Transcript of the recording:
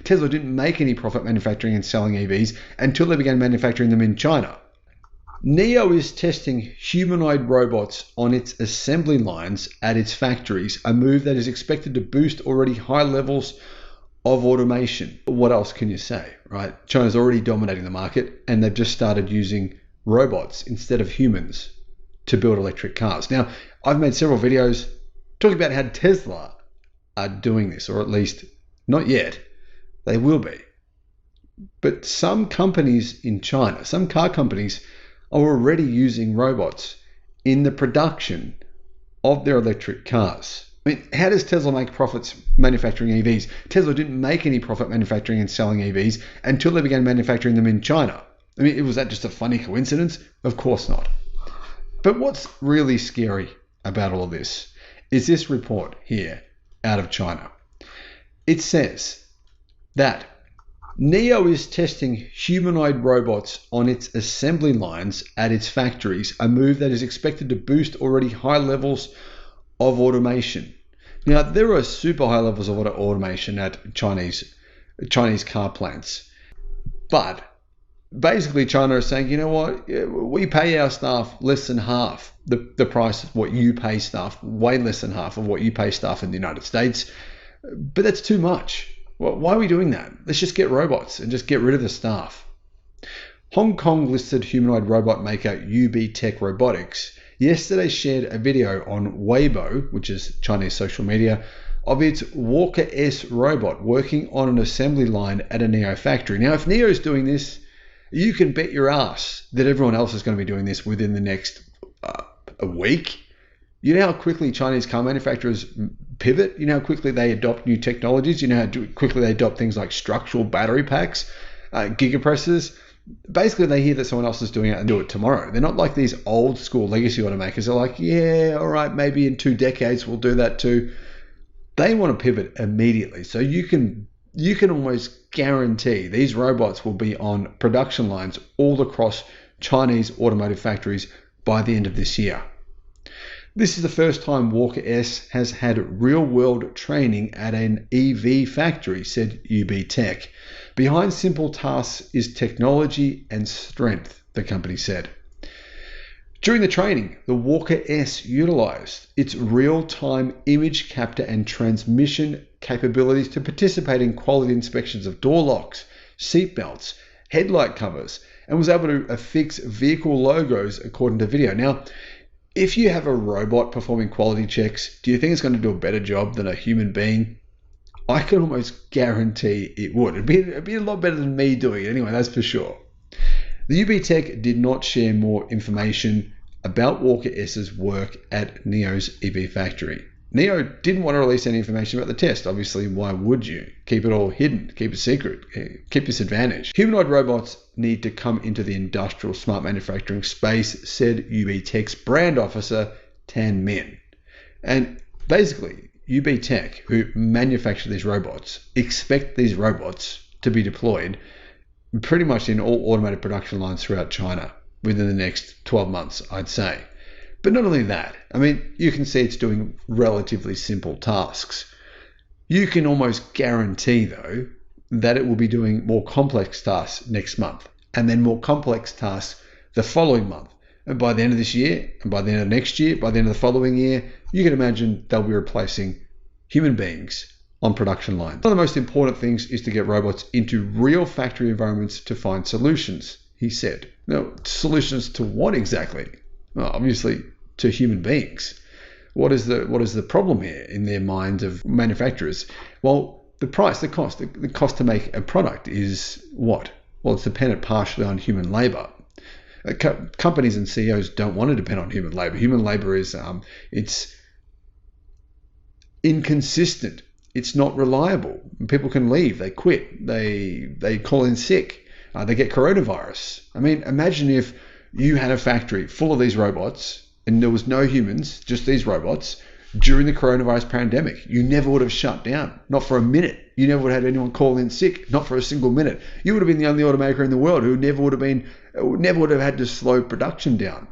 Tesla didn't make any profit manufacturing and selling EVs until they began manufacturing them in China. NIO is testing humanoid robots on its assembly lines at its factories, a move that is expected to boost already high levels of automation. What else can you say, right? China's already dominating the market, and they've just started using robots instead of humans to build electric cars. Now, I've made several videos talking about how Tesla are doing this, or at least not yet. They will be. But some companies in China, some car companies, are already using robots in the production of their electric cars. I mean, how does Tesla make profits manufacturing EVs? Tesla didn't make any profit manufacturing and selling EVs until they began manufacturing them in China. I mean, was that just a funny coincidence? Of course not. But what's really scary about all of this is this report here out of China. It says that NIO is testing humanoid robots on its assembly lines at its factories, a move that is expected to boost already high levels of automation. Now, there are super high levels of automation at Chinese car plants, but basically China is saying, you know what, we pay our staff less than half the price of what you pay staff, way less than half of what you pay staff in the United States, but that's too much. Why are we doing that? Let's just get robots and just get rid of the staff. Hong Kong listed humanoid robot maker UB Tech Robotics yesterday shared a video on Weibo, which is Chinese social media, of its Walker S robot working on an assembly line at a NIO factory. Now, if NIO is doing this, you can bet your ass that everyone else is going to be doing this within the next a week. You know how quickly Chinese car manufacturers pivot? You know how quickly they adopt new technologies? You know how quickly they adopt things like structural battery packs, gigapresses? Basically, they hear that someone else is doing it and do it tomorrow. They're not like these old school legacy automakers. They're like, yeah, all right, maybe in 2 decades we'll do that too. They want to pivot immediately. So you can almost guarantee these robots will be on production lines all across Chinese automotive factories by the end of this year. This is the first time Walker S has had real-world training at an EV factory, said UB Tech. Behind simple tasks is technology and strength, the company said. During the training, the Walker S utilized its real-time image capture and transmission capabilities to participate in quality inspections of door locks, seat belts, headlight covers, and was able to affix vehicle logos according to video. Now, if you have a robot performing quality checks, do you think it's going to do a better job than a human being? I can almost guarantee it would. It'd be a lot better than me doing it anyway, that's for sure. The UB Tech did not share more information about Walker S's work at NIO's EV factory. NIO didn't want to release any information about the test. Obviously, why would you? Keep it all hidden, keep it secret, keep this advantage. Humanoid robots need to come into the industrial smart manufacturing space, said UB Tech's brand officer, Tan Min. And basically, UB Tech, who manufacture these robots, expect these robots to be deployed pretty much in all automated production lines throughout China within the next 12 months, I'd say. But not only that, I mean, you can see it's doing relatively simple tasks. You can almost guarantee, though, that it will be doing more complex tasks next month, and then more complex tasks the following month. And by the end of this year, and by the end of next year, by the end of the following year, you can imagine they'll be replacing human beings on production lines. One of the most important things is to get robots into real factory environments to find solutions, he said. Now, solutions to what exactly? Well, obviously to human beings. What is the problem here in their minds of manufacturers? Well, the cost to make a product is what? Well, it's dependent partially on human labor. Companies and CEOs don't want to depend on human labor. Human labor is it's inconsistent. It's not reliable. People can leave. They quit. They call in sick. They get coronavirus. I mean, imagine if you had a factory full of these robots and there was no humans, just these robots, during the coronavirus pandemic. You never would have shut down, not for a minute. You never would have had anyone call in sick, not for a single minute. You would have been the only automaker in the world who never would have had to slow production down.